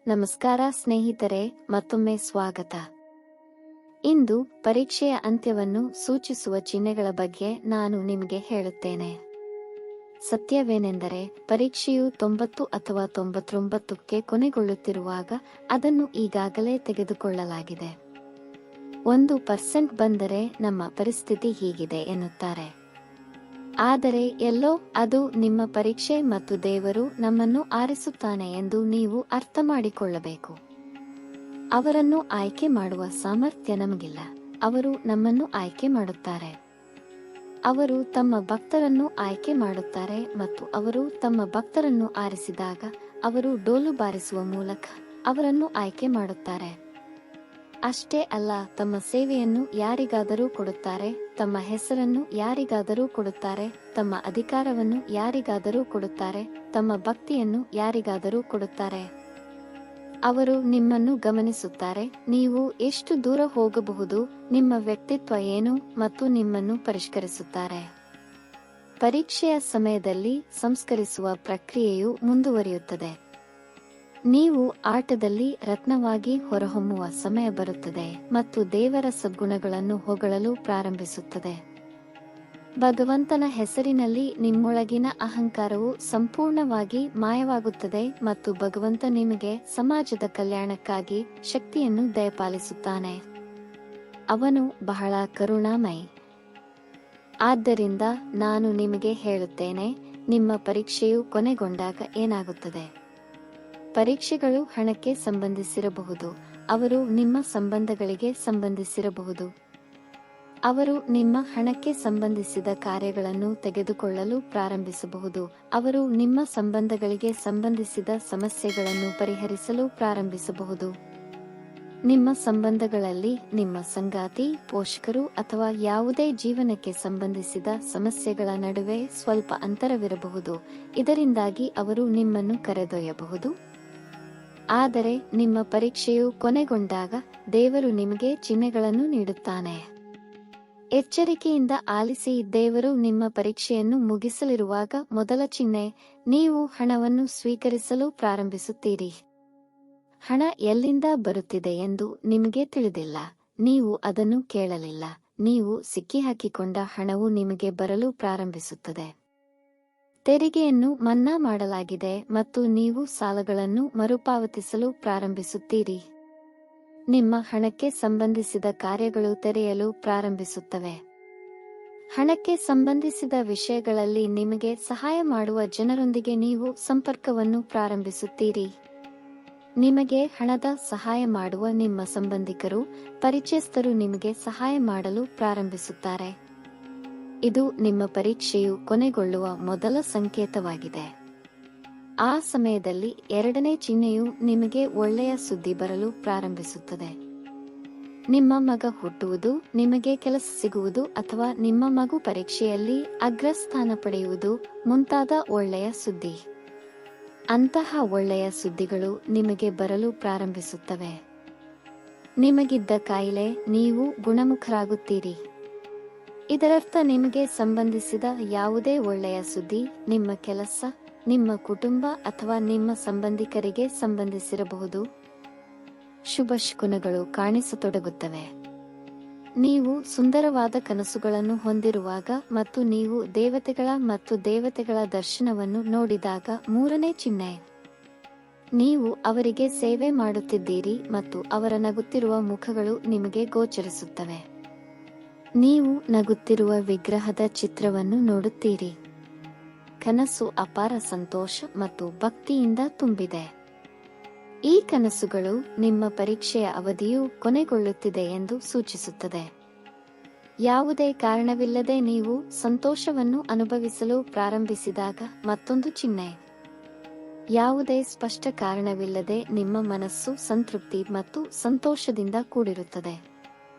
ನಮಸ್ಕಾರ ಸ್ನೇಹಿತರೆ, ಮತ್ತೊಮ್ಮೆ ಸ್ವಾಗತ. ಇಂದು ಪರೀಕ್ಷೆಯ ಅಂತ್ಯವನ್ನು ಸೂಚಿಸುವ ಚಿಹ್ನೆಗಳ ಬಗ್ಗೆ ನಾನು ನಿಮಗೆ ಹೇಳುತ್ತೇನೆ. ಸತ್ಯವೇನೆಂದರೆ, ಪರೀಕ್ಷೆಯು 90 ಅಥವಾ 99ಕ್ಕೆ ಕೊನೆಗೊಳ್ಳುತ್ತಿರುವಾಗ ಅದನ್ನು ಈಗಾಗಲೇ ತೆಗೆದುಕೊಳ್ಳಲಾಗಿದೆ. 1% ಬಂದರೆ ನಮ್ಮ ಪರಿಸ್ಥಿತಿ ಹೀಗಿದೆ ಎನ್ನುತ್ತಾರೆ. ಆದರೆ ಎಲ್ಲೋ ಅದು ನಿಮ್ಮ ಪರೀಕ್ಷೆ ಮತ್ತು ದೇವರು ನಮ್ಮನ್ನು ಆರಿಸುತ್ತಾನೆ ಎಂದು ನೀವು ಅರ್ಥ ಮಾಡಿಕೊಳ್ಳಬೇಕು. ಅವರನ್ನು ಆಯ್ಕೆ ಮಾಡುವ ಸಾಮರ್ಥ್ಯ ನಮಗಿಲ್ಲ, ಅವರು ನಮ್ಮನ್ನು ಆಯ್ಕೆ ಮಾಡುತ್ತಾರೆ. ಅವರು ತಮ್ಮ ಭಕ್ತರನ್ನು ಆಯ್ಕೆ ಮಾಡುತ್ತಾರೆ ಮತ್ತು ಅವರು ತಮ್ಮ ಭಕ್ತರನ್ನು ಆರಿಸಿದಾಗ ಅವರು ಡೋಲು ಬಾರಿಸುವ ಮೂಲಕ ಅವರನ್ನು ಆಯ್ಕೆ ಮಾಡುತ್ತಾರೆ. ಅಷ್ಟೇ ಅಲ್ಲ, ತಮ್ಮ ಸೇವೆಯನ್ನು ಯಾರಿಗಾದರೂ ಕೊಡುತ್ತಾರೆ, ತಮ್ಮ ಹೆಸರನ್ನು ಯಾರಿಗಾದರೂ ಕೊಡುತ್ತಾರೆ, ತಮ್ಮ ಅಧಿಕಾರವನ್ನು ಯಾರಿಗಾದರೂ ಕೊಡುತ್ತಾರೆ, ತಮ್ಮ ಭಕ್ತಿಯನ್ನು ಯಾರಿಗಾದರೂ ಕೊಡುತ್ತಾರೆ. ಅವರು ನಿಮ್ಮನ್ನು ಗಮನಿಸುತ್ತಾರೆ, ನೀವು ಎಷ್ಟು ದೂರ ಹೋಗಬಹುದು, ನಿಮ್ಮ ವ್ಯಕ್ತಿತ್ವ ಏನು ಮತ್ತು ನಿಮ್ಮನ್ನು ಪರಿಷ್ಕರಿಸುತ್ತಾರೆ. ಪರೀಕ್ಷೆಯ ಸಮಯದಲ್ಲಿ ಸಂಸ್ಕರಿಸುವ ಪ್ರಕ್ರಿಯೆಯು ಮುಂದುವರಿಯುತ್ತದೆ. ನೀವು ಆಟದಲ್ಲಿ ರತ್ನವಾಗಿ ಹೊರಹೊಮ್ಮುವ ಸಮಯ ಬರುತ್ತದೆ ಮತ್ತು ದೇವರ ಸದ್ಗುಣಗಳನ್ನು ಹೊಗಳಲು ಪ್ರಾರಂಭಿಸುತ್ತದೆ. ಭಗವಂತನ ಹೆಸರಿನಲ್ಲಿ ನಿಮ್ಮೊಳಗಿನ ಅಹಂಕಾರವು ಸಂಪೂರ್ಣವಾಗಿ ಮಾಯವಾಗುತ್ತದೆ ಮತ್ತು ಭಗವಂತ ನಿಮಗೆ ಸಮಾಜದ ಕಲ್ಯಾಣಕ್ಕಾಗಿ ಶಕ್ತಿಯನ್ನು ದಯಪಾಲಿಸುತ್ತಾನೆ. ಅವನು ಬಹಳ ಕರುಣಾಮಯಿ. ಆದ್ದರಿಂದ ನಾನು ನಿಮಗೆ ಹೇಳುತ್ತೇನೆ, ನಿಮ್ಮ ಪರೀಕ್ಷೆಯು ಕೊನೆಗೊಂಡಾಗ ಏನಾಗುತ್ತದೆ? ಪರೀಕ್ಷೆಗಳು ಹಣಕ್ಕೆ ಸಂಬಂಧಿಸಿರಬಹುದು, ಅವರು ನಿಮ್ಮ ಸಂಬಂಧಗಳಿಗೆ ಸಂಬಂಧಿಸಿರಬಹುದು. ಅವರು ನಿಮ್ಮ ಹಣಕ್ಕೆ ಸಂಬಂಧಿಸಿದ ಕಾರ್ಯಗಳನ್ನು ತೆಗೆದುಕೊಳ್ಳಲು ಪ್ರಾರಂಭಿಸಬಹುದು, ಅವರು ನಿಮ್ಮ ಸಂಬಂಧಗಳಿಗೆ ಸಂಬಂಧಿಸಿದ ಸಮಸ್ಯೆಗಳನ್ನು ಪರಿಹರಿಸಲು ಪ್ರಾರಂಭಿಸಬಹುದು. ನಿಮ್ಮ ಸಂಬಂಧಗಳಲ್ಲಿ ನಿಮ್ಮ ಸಂಗಾತಿ, ಪೋಷಕರು ಅಥವಾ ಯಾವುದೇ ಜೀವನಕ್ಕೆ ಸಂಬಂಧಿಸಿದ ಸಮಸ್ಯೆಗಳ ನಡುವೆ ಸ್ವಲ್ಪ ಅಂತರವಿರಬಹುದು, ಇದರಿಂದಾಗಿ ಅವರು ನಿಮ್ಮನ್ನು ಕರೆದೊಯ್ಯಬಹುದು. ಆದರೆ ನಿಮ್ಮ ಪರೀಕ್ಷೆಯು ಕೊನೆಗೊಂಡಾಗ ದೇವರು ನಿಮಗೆ ಚಿಹ್ನೆಗಳನ್ನು ನೀಡುತ್ತಾನೆ. ಎಚ್ಚರಿಕೆಯಿಂದ ಆಲಿಸಿ, ದೇವರು ನಿಮ್ಮ ಪರೀಕ್ಷೆಯನ್ನು ಮುಗಿಸಲಿರುವಾಗ ಮೊದಲ ಚಿಹ್ನೆ, ನೀವು ಹಣವನ್ನು ಸ್ವೀಕರಿಸಲು ಪ್ರಾರಂಭಿಸುತ್ತೀರಿ. ಹಣ ಎಲ್ಲಿಂದ ಬರುತ್ತಿದೆ ಎಂದು ನಿಮಗೆ ತಿಳಿದಿಲ್ಲ, ನೀವು ಅದನ್ನು ಕೇಳಲಿಲ್ಲ, ನೀವು ಸಿಕ್ಕಿಹಾಕಿಕೊಂಡ ಹಣವು ನಿಮಗೆ ಬರಲು ಪ್ರಾರಂಭಿಸುತ್ತದೆ. ತೆರಿಗೆಯನ್ನು ಮನ್ನಾ ಮಾಡಲಾಗಿದೆ ಮತ್ತು ನೀವು ಸಾಲಗಳನ್ನು ಮರುಪಾವತಿಸಲು ಪ್ರಾರಂಭಿಸುತ್ತೀರಿ. ನಿಮ್ಮ ಹಣಕ್ಕೆ ಸಂಬಂಧಿಸಿದ ಕಾರ್ಯಗಳು ತೆರೆಯಲು ಪ್ರಾರಂಭಿಸುತ್ತವೆ. ಹಣಕ್ಕೆ ಸಂಬಂಧಿಸಿದ ವಿಷಯಗಳಲ್ಲಿ ನಿಮಗೆ ಸಹಾಯ ಮಾಡುವ ಜನರೊಂದಿಗೆ ನೀವು ಸಂಪರ್ಕವನ್ನು ಪ್ರಾರಂಭಿಸುತ್ತೀರಿ. ನಿಮಗೆ ಹಣದ ಸಹಾಯ ಮಾಡುವ ನಿಮ್ಮ ಸಂಬಂಧಿಕರು, ಪರಿಚಯಸ್ಥರು ನಿಮಗೆ ಸಹಾಯ ಮಾಡಲು ಪ್ರಾರಂಭಿಸುತ್ತಾರೆ. ಇದು ನಿಮ್ಮ ಪರೀಕ್ಷೆಯು ಕೊನೆಗೊಳ್ಳುವ ಮೊದಲ ಸಂಕೇತವಾಗಿದೆ. ಆ ಸಮಯದಲ್ಲಿ ಎರಡನೇ ಚಿಹ್ನೆಯು ನಿಮಗೆ ಒಳ್ಳೆಯ ಸುದ್ದಿ ಬರಲು ಪ್ರಾರಂಭಿಸುತ್ತದೆ. ನಿಮ್ಮ ಮಗ ಹುಟ್ಟುವುದು, ನಿಮಗೆ ಕೆಲಸ ಸಿಗುವುದು ಅಥವಾ ನಿಮ್ಮ ಮಗು ಪರೀಕ್ಷೆಯಲ್ಲಿ ಅಗ್ರಸ್ಥಾನ ಪಡೆಯುವುದು ಮುಂತಾದ ಒಳ್ಳೆಯ ಸುದ್ದಿ. ಅಂತಹ ಒಳ್ಳೆಯ ಸುದ್ದಿಗಳು ನಿಮಗೆ ಬರಲು ಪ್ರಾರಂಭಿಸುತ್ತವೆ. ನಿಮಗಿದ್ದ ಕಾಯಿಲೆ, ನೀವು ಗುಣಮುಖರಾಗುತ್ತೀರಿ. ಇದರರ್ಥ ನಿಮಗೆ ಸಂಬಂಧಿಸಿದ ಯಾವುದೇ ಒಳ್ಳೆಯ ಸುದ್ದಿ ನಿಮ್ಮ ಕೆಲಸ, ನಿಮ್ಮ ಕುಟುಂಬ ಅಥವಾ ನಿಮ್ಮ ಸಂಬಂಧಿಕರಿಗೆ ಸಂಬಂಧಿಸಿರಬಹುದು. ಶುಭಶಕುನಗಳು ಕಾಣಿಸತೊಡಗುತ್ತವೆ. ನೀವು ಸುಂದರವಾದ ಕನಸುಗಳನ್ನು ಹೊಂದಿರುವಾಗ ಮತ್ತು ನೀವು ದೇವತೆಗಳ ಮತ್ತು ದೇವತೆಗಳ ದರ್ಶನವನ್ನು ನೋಡಿದಾಗ ಮೂರನೇ ಚಿಹ್ನೆ, ನೀವು ಅವರಿಗೆ ಸೇವೆ ಮಾಡುತ್ತಿದ್ದೀರಿ ಮತ್ತು ಅವರ ನಗುತ್ತಿರುವ ಮುಖಗಳು ನಿಮಗೆ ಗೋಚರಿಸುತ್ತವೆ. ನೀವು ನಗುತ್ತಿರುವ ವಿಗ್ರಹದ ಚಿತ್ರವನ್ನು ನೋಡುತ್ತೀರಿ. ಕನಸು ಅಪಾರ ಸಂತೋಷ ಮತ್ತು ಭಕ್ತಿಯಿಂದ ತುಂಬಿದೆ. ಈ ಕನಸುಗಳು ನಿಮ್ಮ ಪರೀಕ್ಷೆಯ ಅವಧಿಯು ಕೊನೆಗೊಳ್ಳುತ್ತಿದೆ ಎಂದು ಸೂಚಿಸುತ್ತದೆ. ಯಾವುದೇ ಕಾರಣವಿಲ್ಲದೆ ನೀವು ಸಂತೋಷವನ್ನು ಅನುಭವಿಸಲು ಪ್ರಾರಂಭಿಸಿದಾಗ ಮತ್ತೊಂದು ಚಿಹ್ನೆ, ಯಾವುದೇ ಸ್ಪಷ್ಟ ಕಾರಣವಿಲ್ಲದೆ ನಿಮ್ಮ ಮನಸ್ಸು ಸಂತೃಪ್ತಿ ಮತ್ತು ಸಂತೋಷದಿಂದ ಕೂಡಿರುತ್ತದೆ.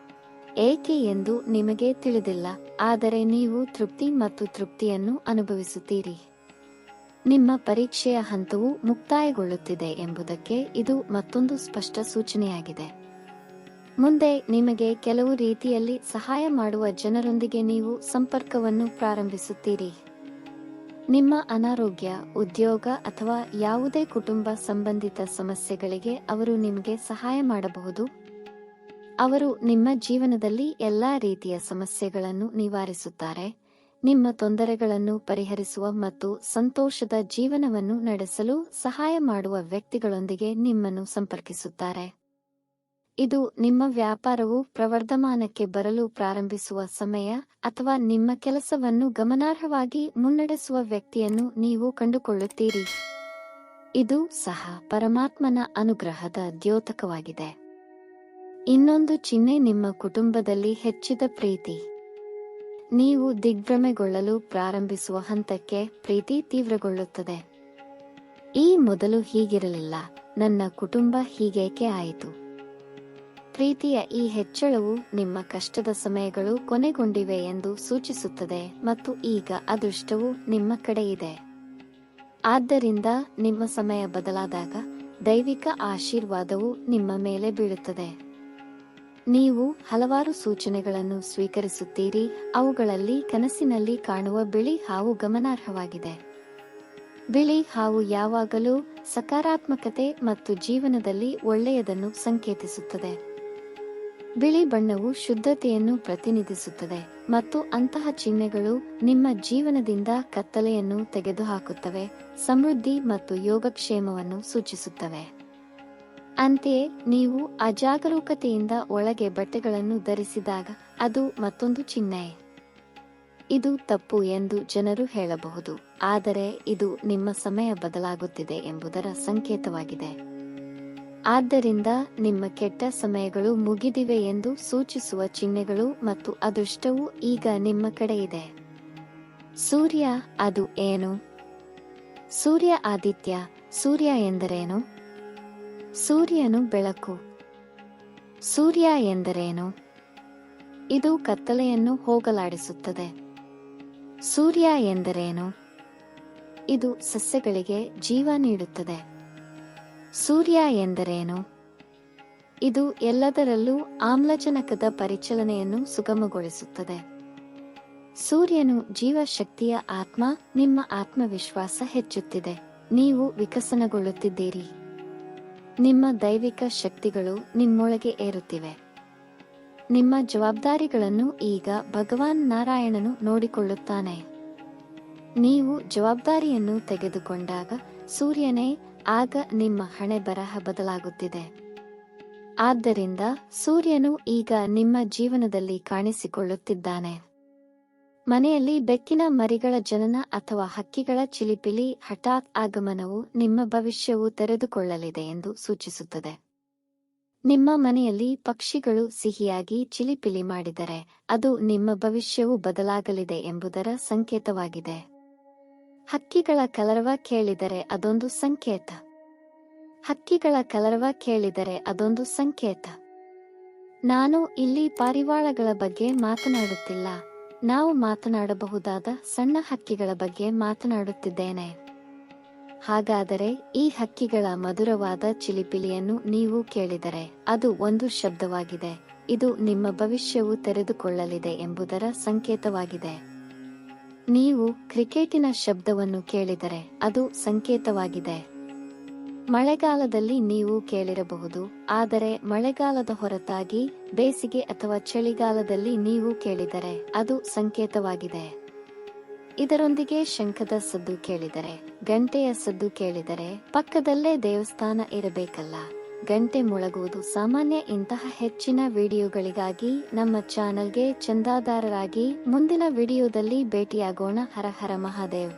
ಏಕೆ ಎಂದು ನಿಮಗೆ ತಿಳಿದಿಲ್ಲ, ಆದರೆ ನೀವು ತೃಪ್ತಿ ಮತ್ತು ತೃಪ್ತಿಯನ್ನು ಅನುಭವಿಸುತ್ತೀರಿ. ನಿಮ್ಮ ಪರೀಕ್ಷೆಯ ಹಂತವು ಮುಕ್ತಾಯಗೊಳ್ಳುತ್ತಿದೆ ಎಂಬುದಕ್ಕೆ ಇದು ಮತ್ತೊಂದು ಸ್ಪಷ್ಟ ಸೂಚನೆಯಾಗಿದೆ. ಮುಂದೆ ನಿಮಗೆ ಕೆಲವು ರೀತಿಯಲ್ಲಿ ಸಹಾಯ ಮಾಡುವ ಜನರೊಂದಿಗೆ ನೀವು ಸಂಪರ್ಕವನ್ನು ಪ್ರಾರಂಭಿಸುತ್ತೀರಿ. ನಿಮ್ಮ ಅನಾರೋಗ್ಯ, ಉದ್ಯೋಗ ಅಥವಾ ಯಾವುದೇ ಕುಟುಂಬ ಸಂಬಂಧಿತ ಸಮಸ್ಯೆಗಳಿಗೆ ಅವರು ನಿಮಗೆ ಸಹಾಯ ಮಾಡಬಹುದು. ಅವರು ನಿಮ್ಮ ಜೀವನದಲ್ಲಿ ಎಲ್ಲಾ ರೀತಿಯ ಸಮಸ್ಯೆಗಳನ್ನು ನಿವಾರಿಸುತ್ತಾರೆ, ನಿಮ್ಮ ತೊಂದರೆಗಳನ್ನು ಪರಿಹರಿಸುವ ಮತ್ತು ಸಂತೋಷದ ಜೀವನವನ್ನು ನಡೆಸಲು ಸಹಾಯ ಮಾಡುವ ವ್ಯಕ್ತಿಗಳೊಂದಿಗೆ ನಿಮ್ಮನ್ನು ಸಂಪರ್ಕಿಸುತ್ತಾರೆ. ಇದು ನಿಮ್ಮ ವ್ಯಾಪಾರವು ಪ್ರವರ್ಧಮಾನಕ್ಕೆ ಬರಲು ಪ್ರಾರಂಭಿಸುವ ಸಮಯ ಅಥವಾ ನಿಮ್ಮ ಕೆಲಸವನ್ನು ಗಮನಾರ್ಹವಾಗಿ ಮುನ್ನಡೆಸುವ ವ್ಯಕ್ತಿಯನ್ನು ನೀವು ಕಂಡುಕೊಳ್ಳುತ್ತೀರಿ. ಇದು ಸಹ ಪರಮಾತ್ಮನ ಅನುಗ್ರಹದ ದ್ಯೋತಕವಾಗಿದೆ. ಇನ್ನೊಂದು ಚಿಹ್ನೆ ನಿಮ್ಮ ಕುಟುಂಬದಲ್ಲಿ ಹೆಚ್ಚಿದ ಪ್ರೀತಿ. ನೀವು ದಿಗ್ಭ್ರಮೆಗೊಳ್ಳಲು ಪ್ರಾರಂಭಿಸುವ ಹಂತಕ್ಕೆ ಪ್ರೀತಿ ತೀವ್ರಗೊಳ್ಳುತ್ತದೆ. ಈ ಮೊದಲು ಹೀಗಿರಲಿಲ್ಲ, ನನ್ನ ಕುಟುಂಬ ಹೀಗೇಕೆ ಆಯಿತು? ಪ್ರೀತಿಯ ಈ ಹೆಚ್ಚಳವು ನಿಮ್ಮ ಕಷ್ಟದ ಸಮಯಗಳು ಕೊನೆಗೊಂಡಿವೆ ಎಂದು ಸೂಚಿಸುತ್ತದೆ ಮತ್ತು ಈಗ ಅದೃಷ್ಟವು ನಿಮ್ಮ ಕಡೆ ಇದೆ. ಆದ್ದರಿಂದ ನಿಮ್ಮ ಸಮಯ ಬದಲಾದಾಗ ದೈವಿಕ ಆಶೀರ್ವಾದವು ನಿಮ್ಮ ಮೇಲೆ ಬೀಳುತ್ತದೆ. ನೀವು ಹಲವಾರು ಸೂಚನೆಗಳನ್ನು ಸ್ವೀಕರಿಸುತ್ತೀರಿ, ಅವುಗಳಲ್ಲಿ ಕನಸಿನಲ್ಲಿ ಕಾಣುವ ಬಿಳಿ ಹಾವು ಗಮನಾರ್ಹವಾಗಿದೆ. ಬಿಳಿ ಹಾವು ಯಾವಾಗಲೂ ಸಕಾರಾತ್ಮಕತೆ ಮತ್ತು ಜೀವನದಲ್ಲಿ ಒಳ್ಳೆಯದನ್ನು ಸಂಕೇತಿಸುತ್ತದೆ. ಬಿಳಿ ಬಣ್ಣವು ಶುದ್ಧತೆಯನ್ನು ಪ್ರತಿನಿಧಿಸುತ್ತದೆ ಮತ್ತು ಅಂತಹ ಚಿಹ್ನೆಗಳು ನಿಮ್ಮ ಜೀವನದಿಂದ ಕತ್ತಲೆಯನ್ನು ತೆಗೆದುಹಾಕುತ್ತವೆ, ಸಮೃದ್ಧಿ ಮತ್ತು ಯೋಗಕ್ಷೇಮವನ್ನು ಸೂಚಿಸುತ್ತವೆ. ಅಂತೆಯೇ ನೀವು ಅಜಾಗರೂಕತೆಯಿಂದ ಒಳಗೆ ಬಟ್ಟೆಗಳನ್ನು ಧರಿಸಿದಾಗ ಅದು ಮತ್ತೊಂದು ಚಿಹ್ನೆ. ಇದು ತಪ್ಪು ಎಂದು ಜನರು ಹೇಳಬಹುದು, ಆದರೆ ಇದು ನಿಮ್ಮ ಸಮಯ ಬದಲಾಗುತ್ತಿದೆ ಎಂಬುದರ ಸಂಕೇತವಾಗಿದೆ. ಆದ್ದರಿಂದ ನಿಮ್ಮ ಕೆಟ್ಟ ಸಮಯಗಳು ಮುಗಿದಿವೆ ಎಂದು ಸೂಚಿಸುವ ಚಿಹ್ನೆಗಳು ಮತ್ತು ಅದೃಷ್ಟವು ಈಗ ನಿಮ್ಮ ಕಡೆ ಇದೆ. ಸೂರ್ಯ, ಅದು ಏನು? ಸೂರ್ಯ ಆದಿತ್ಯ. ಸೂರ್ಯ ಎಂದರೇನು? ಸೂರ್ಯನು ಬೆಳಕು. ಸೂರ್ಯ ಎಂದರೇನು? ಇದು ಕತ್ತಲೆಯನ್ನು ಹೋಗಲಾಡಿಸುತ್ತದೆ. ಸೂರ್ಯ ಎಂದರೇನು? ಇದು ಸಸ್ಯಗಳಿಗೆ ಜೀವ ನೀಡುತ್ತದೆ. ಸೂರ್ಯ ಎಂದರೇನು? ಇದು ಎಲ್ಲದರಲ್ಲೂ ಆಮ್ಲಜನಕದ ಪರಿಚಲನೆಯನ್ನು ಸುಗಮಗೊಳಿಸುತ್ತದೆ. ಸೂರ್ಯನು ಜೀವಶಕ್ತಿಯ ಆತ್ಮ. ನಿಮ್ಮ ಆತ್ಮವಿಶ್ವಾಸ ಹೆಚ್ಚುತ್ತಿದೆ, ನೀವು ವಿಕಸನಗೊಳ್ಳುತ್ತಿದ್ದೀರಿ. ನಿಮ್ಮ ದೈವಿಕ ಶಕ್ತಿಗಳು ನಿಮ್ಮೊಳಗೆ ಏರುತ್ತಿವೆ. ನಿಮ್ಮ ಜವಾಬ್ದಾರಿಗಳನ್ನು ಈಗ ಭಗವಾನ್ ನಾರಾಯಣನು ನೋಡಿಕೊಳ್ಳುತ್ತಾನೆ. ನೀವು ಜವಾಬ್ದಾರಿಯನ್ನು ತೆಗೆದುಕೊಂಡಾಗ ಸೂರ್ಯನೇ, ಆಗ ನಿಮ್ಮ ಹಣೆ ಬರಹ ಬದಲಾಗುತ್ತಿದೆ. ಆದ್ದರಿಂದ ಸೂರ್ಯನು ಈಗ ನಿಮ್ಮ ಜೀವನದಲ್ಲಿ ಕಾಣಿಸಿಕೊಳ್ಳುತ್ತಿದ್ದಾನೆ. ಮನೆಯಲ್ಲಿ ಬೆಕ್ಕಿನ ಮರಿಗಳ ಜನನ ಅಥವಾ ಹಕ್ಕಿಗಳ ಚಿಲಿಪಿಲಿ ಹಠಾತ್ ಆಗಮನವು ನಿಮ್ಮ ಭವಿಷ್ಯವು ತೆರೆದುಕೊಳ್ಳಲಿದೆ ಎಂದು ಸೂಚಿಸುತ್ತದೆ. ನಿಮ್ಮ ಮನೆಯಲ್ಲಿ ಪಕ್ಷಿಗಳು ಸಿಹಿಯಾಗಿ ಚಿಲಿಪಿಲಿ ಮಾಡಿದರೆ ಅದು ನಿಮ್ಮ ಭವಿಷ್ಯವು ಬದಲಾಗಲಿದೆ ಎಂಬುದರ ಸಂಕೇತವಾಗಿದೆ. ಹಕ್ಕಿಗಳ ಕಲರವ ಕೇಳಿದರೆ ಅದೊಂದು ಸಂಕೇತ. ಹಕ್ಕಿಗಳ ಕಲರವ ಕೇಳಿದರೆ ಅದೊಂದು ಸಂಕೇತ. ನಾನು ಇಲ್ಲಿ ಪಾರಿವಾಳಗಳ ಬಗ್ಗೆ ಮಾತನಾಡುತ್ತಿಲ್ಲ, ನಾವು ಮಾತನಾಡಬಹುದಾದ ಸಣ್ಣ ಹಕ್ಕಿಗಳ ಬಗ್ಗೆ ಮಾತನಾಡುತ್ತಿದ್ದೇನೆ. ಹಾಗಾದರೆ ಈ ಹಕ್ಕಿಗಳ ಮಧುರವಾದ ಚಿಲಿಪಿಲಿಯನ್ನು ನೀವು ಕೇಳಿದರೆ ಅದು ಒಂದು ಶಬ್ದವಾಗಿದೆ, ಇದು ನಿಮ್ಮ ಭವಿಷ್ಯವು ತೆರೆದುಕೊಳ್ಳಲಿದೆ ಎಂಬುದರ ಸಂಕೇತವಾಗಿದೆ. ನೀವು ಕ್ರಿಕೆಟಿನ ಶಬ್ದವನ್ನು ಕೇಳಿದರೆ ಅದು ಸಂಕೇತವಾಗಿದೆ. ಮಳೆಗಾಲದಲ್ಲಿ ನೀವು ಕೇಳಿರಬಹುದು, ಆದರೆ ಮಳೆಗಾಲದ ಹೊರತಾಗಿ ಬೇಸಿಗೆ ಅಥವಾ ಚಳಿಗಾಲದಲ್ಲಿ ನೀವು ಕೇಳಿದರೆ ಅದು ಸಂಕೇತವಾಗಿದೆ. ಇದರೊಂದಿಗೆ ಶಂಖದ ಸದ್ದು ಕೇಳಿದರೆ, ಗಂಟೆಯ ಸದ್ದು ಕೇಳಿದರೆ ಪಕ್ಕದಲ್ಲೇ ದೇವಸ್ಥಾನ ಇರಬೇಕಲ್ಲ. ಗಂಟೆ ಮೊಳಗುವುದು ಸಾಮಾನ್ಯ. ಇಂತಹ ಹೆಚ್ಚಿನ ವಿಡಿಯೋಗಳಿಗಾಗಿ ನಮ್ಮ ಚಾನೆಲ್ಗೆ ಚಂದಾದಾರರಾಗಿ. ಮುಂದಿನ ವಿಡಿಯೋದಲ್ಲಿ ಭೇಟಿಯಾಗೋಣ. ಹರ ಹರ ಮಹಾದೇವ್.